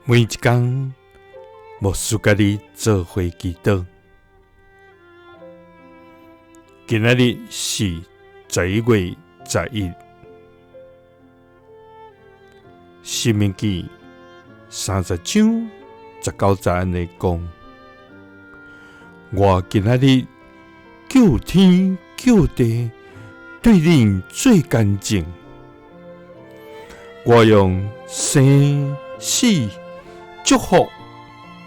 每一天，牧师甲你做伙祈祷。今仔日是11月11日，申命記30章19節安尼講：我今仔日叫天叫地對恁最乾淨，我用生死祝福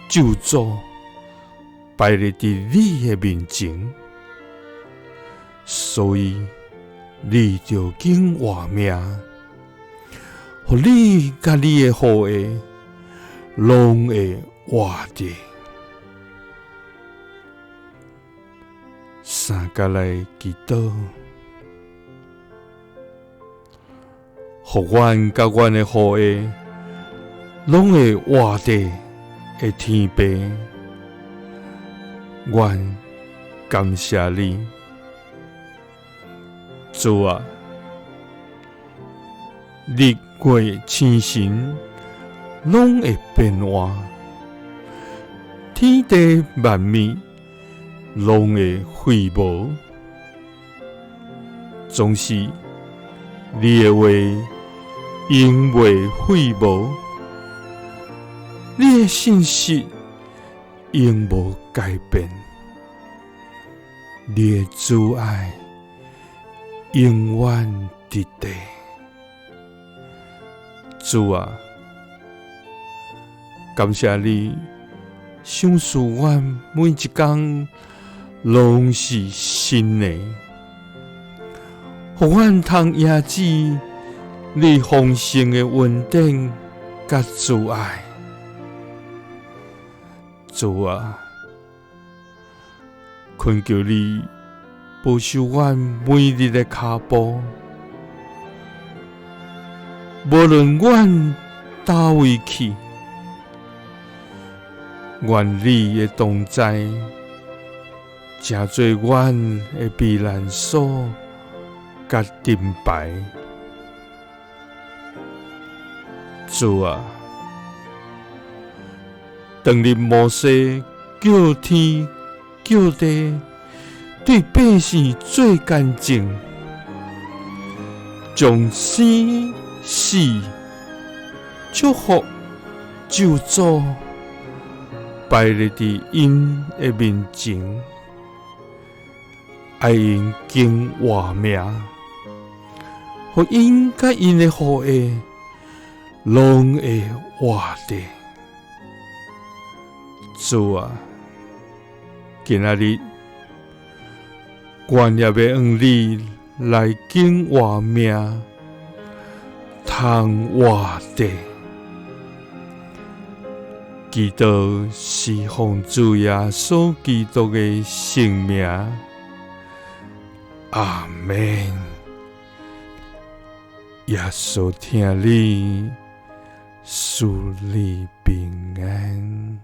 咒詛擺列佇你的面前，所以你着緊活命，互你甲你的後裔攏會活着。三甲來祈禱，互阮甲阮的後裔攏會活着的天父，阮感謝你，主啊！日月星辰攏會變換，天地萬物攏會廢無，總是你的話永袂廢無，你的信息永無改變，你的主愛永遠佇地。主啊，感謝你賞賜阮每一天攏是新的，互阮通迎接你豐盛的恩典甲主愛。主啊，懇求你保守阮每日的腳步，無論阮叨位去，願你的同在成做阮的避難所甲盾牌。主啊，當日摩西叫天叫地對百姓最乾淨，將生死祝福咒詛擺列佇因的面前，愛因經活命，互因甲因的後裔攏會活着。主啊，今仔日阮也要用你來經活命，通活着。祈禱是奉主耶穌基督的聖名，阿們。耶穌聽你，賜你平安。